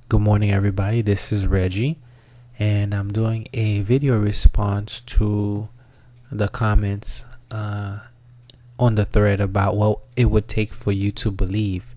Good morning, everybody. This is Reggie, and I'm doing a video response to the comments on the thread about what it would take for you to believe.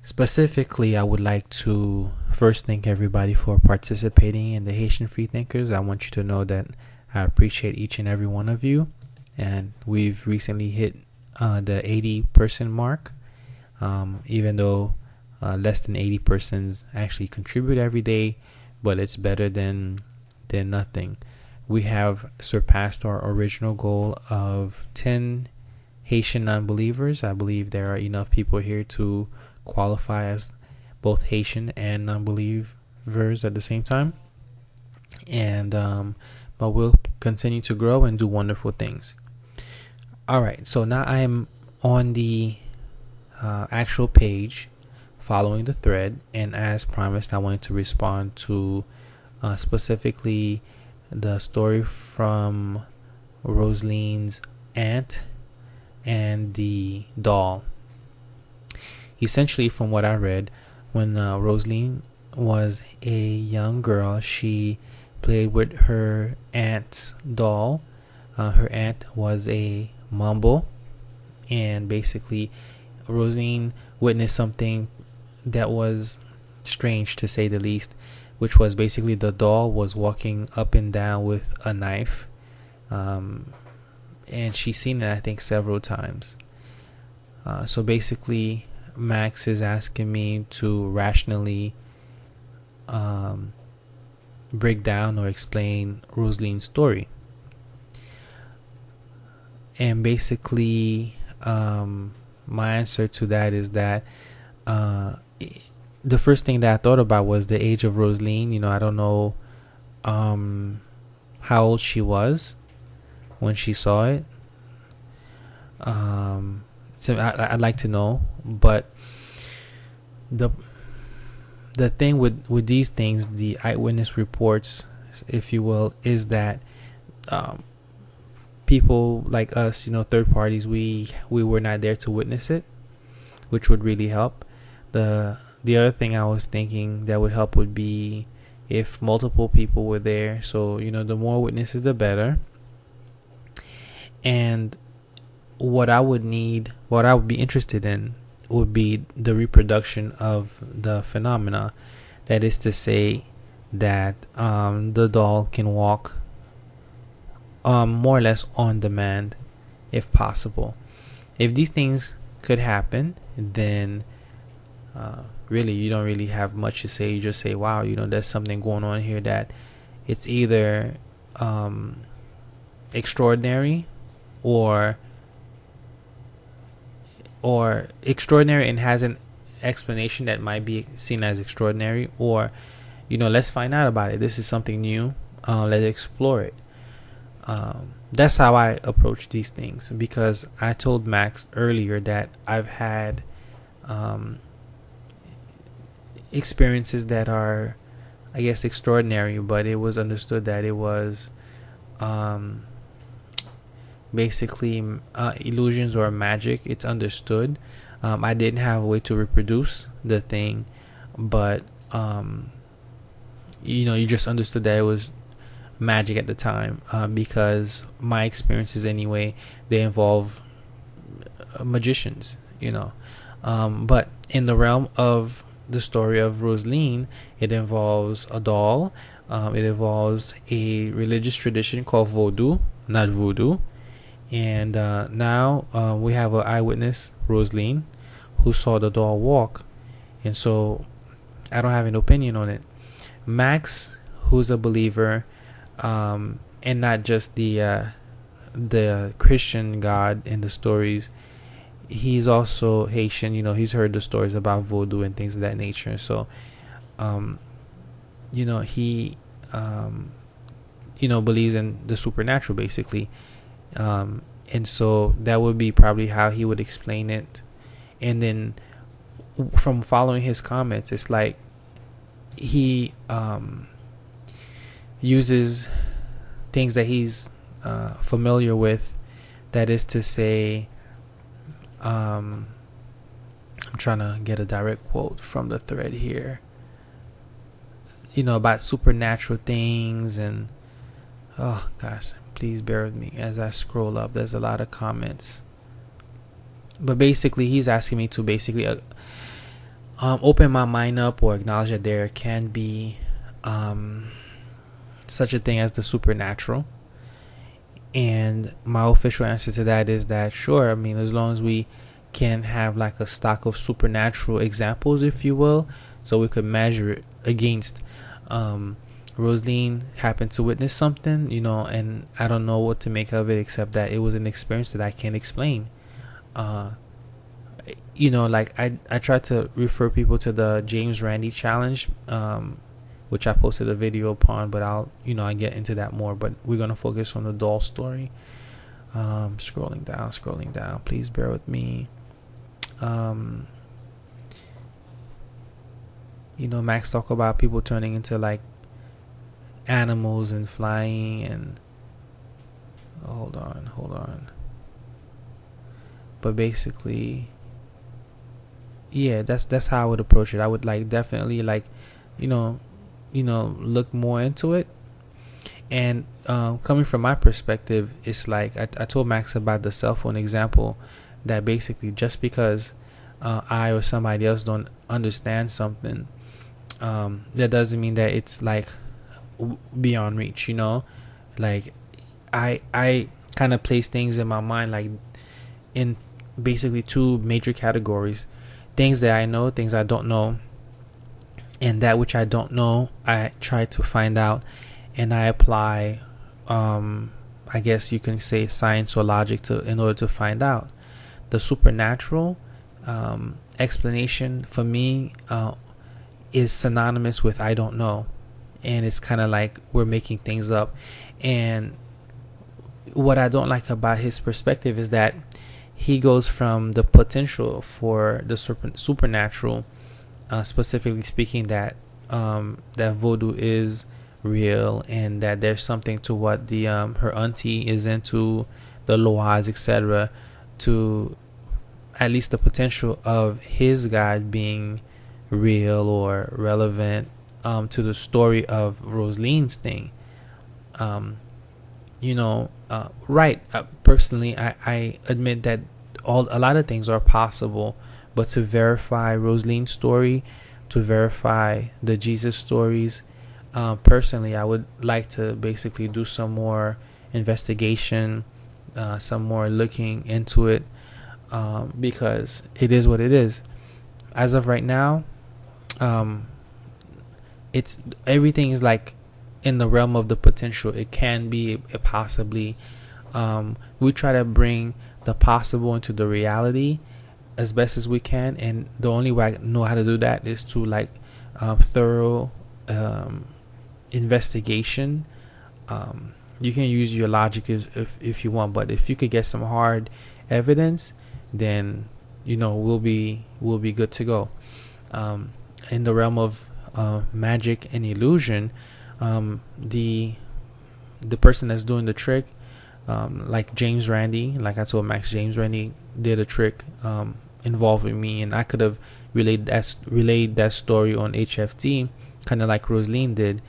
Specifically, I would like to first thank everybody for participating in the Haitian Free Thinkers. I want you to know that I appreciate each and every one of you, and we've recently hit the 80% mark, even though less than 80 persons actually contribute every day, but it's better than nothing. We have surpassed our original goal of 10 Haitian non-believers. I believe there are enough people here to qualify as both Haitian and non-believers at the same time, and but we'll continue to grow and do wonderful things. All right, so now I am on the actual page following the thread, and as promised, I wanted to respond to specifically the story from Roseline's aunt and the doll. Essentially, from what I read, when Roseline was a young girl, she played with her aunt's doll. Her aunt was a mumble, and basically Roseline witnessed something that was strange, to say the least, which was basically the doll was walking up and down with a knife, and she's seen it, I think, several times. So basically, Max is asking me to rationally break down or explain Roseline's story, and basically my answer to that is that the first thing that I thought about was the age of Roseline. I don't know how old she was when she saw it. So I'd like to know, but the thing with these things, the eyewitness reports, if you will, is that people like us, third parties, we were not there to witness it, which would really help. The other thing I was thinking that would help would be if multiple people were there. So, the more witnesses, the better. And what I would be interested in would be the reproduction of the phenomena. That is to say that the doll can walk more or less on demand, if possible. If these things could happen, then really you don't really have much to say. You just say, wow, there's something going on here that it's either extraordinary or extraordinary and has an explanation that might be seen as extraordinary, or let's find out about it. This is something new. Let's explore it. That's how I approach these things, because I told Max earlier that I've had experiences that are, I guess, extraordinary, but it was understood that it was basically illusions or magic. It's understood. I didn't have a way to reproduce the thing, but you just understood that it was magic at the time, because my experiences anyway, they involve magicians, but in the realm of the story of Roseline, it involves a doll. It involves a religious tradition called voodoo, not voodoo. And now we have an eyewitness, Roseline, who saw the doll walk. And so I don't have an opinion on it. Max, who's a believer, and not just the Christian God in the stories, he's also Haitian. He's heard the stories about voodoo and things of that nature. So he believes in the supernatural, basically. And so that would be probably how he would explain it. And then from following his comments, it's like he uses things that he's familiar with. That is to say, I'm trying to get a direct quote from the thread here. about supernatural things. And oh gosh, please bear with me as I scroll up. There's a lot of comments, but basically he's asking me to basically open my mind up, or acknowledge that there can be such a thing as the supernatural. And my official answer to that is that sure, I mean, as long as we can have like a stock of supernatural examples, if you will, so we could measure it against Roseline happened to witness something, and I don't know what to make of it, except that it was an experience that I can't explain. Like I try to refer people to the James Randi challenge, which I posted a video upon, but I get into that more, but we're going to focus on the doll story. Scrolling down, please bear with me. Max talk about people turning into like animals and flying, and hold on. But basically, yeah, that's how I would approach it. I would definitely look more into it. And coming from my perspective, it's like I told Max about the cell phone example, that basically just because I or somebody else don't understand something, that doesn't mean that it's like beyond reach. Like I kind of place things in my mind like in basically two major categories: things that I know, things I don't know. And that which I don't know, I try to find out, and I apply I guess you can say science or logic in order to find out. The supernatural explanation for me is synonymous with I don't know, and it's kind of like we're making things up. And what I don't like about his perspective is that he goes from the potential for the supernatural, specifically speaking, that voodoo is real, and that there's something to what the her auntie is into, the loas, etc., to at least the potential of his God being real or relevant to the story of Roseline's thing. Right. Personally, I admit that a lot of things are possible, but to verify Roseline's story, to verify the Jesus stories, personally, I would like to basically do some more investigation, some more looking into it, because it is what it is. As of right now, it's everything is like in the realm of the potential. It can be, it possibly. We try to bring the possible into the reality as best as we can, and the only way I know how to do that is to thorough investigation. You can use your logic if you want, but if you could get some hard evidence, then we'll be good to go. In the realm of magic and illusion, the person that's doing the trick, like James Randi, like I told Max, James Randi did a trick involving me, and I could have relayed that story on HFT, kind of like Roseline did.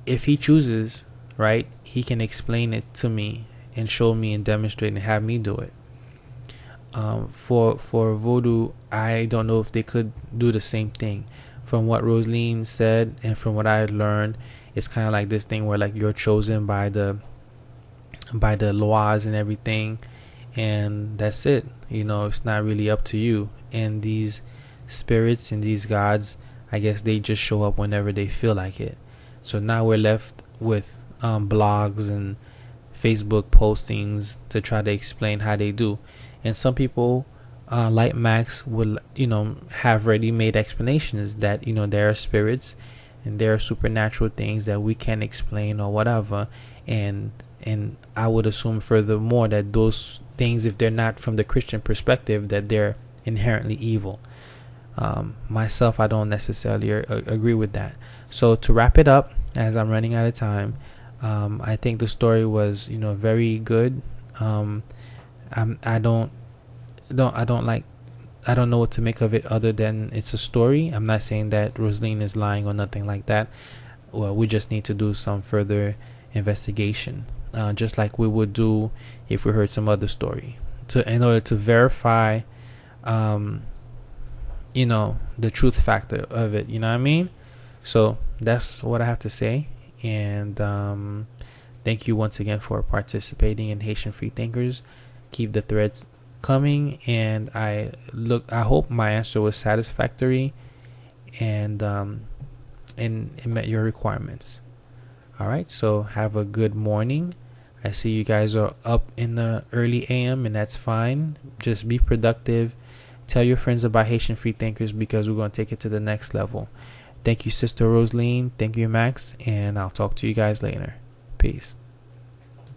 If he chooses, right, he can explain it to me and show me and demonstrate and have me do it. For voodoo, I don't know if they could do the same thing. From what Roseline said and from what I learned, it's kind of like this thing where like you're chosen by the laws and everything, and that's it. It's not really up to you. And these spirits and these gods, I guess they just show up whenever they feel like it. So now we're left with blogs and Facebook postings to try to explain how they do. And some people, like Max, will have ready-made explanations that there are spirits and there are supernatural things that we can't explain or whatever. And I would assume furthermore that those things, if they're not from the Christian perspective, that they're inherently evil. Myself, I don't necessarily agree with that. So to wrap it up, as I'm running out of time, I think the story was very good. I don't like I don't know what to make of it other than it's a story. I'm not saying that Roseline is lying or nothing like that. Well, we just need to do some further investigation, just like we would do if we heard some other story, in order to verify, the truth factor of it. You know what I mean? So that's what I have to say. And thank you once again for participating in Haitian Free Thinkers. Keep the threads coming, and I hope my answer was satisfactory and it met your requirements. All right, so have a good morning. I see you guys are up in the early AM, and that's fine. Just be productive. Tell your friends about Haitian Free Thinkers, because we're going to take it to the next level. Thank you, Sister Roseline. Thank you, Max, and I'll talk to you guys later. Peace.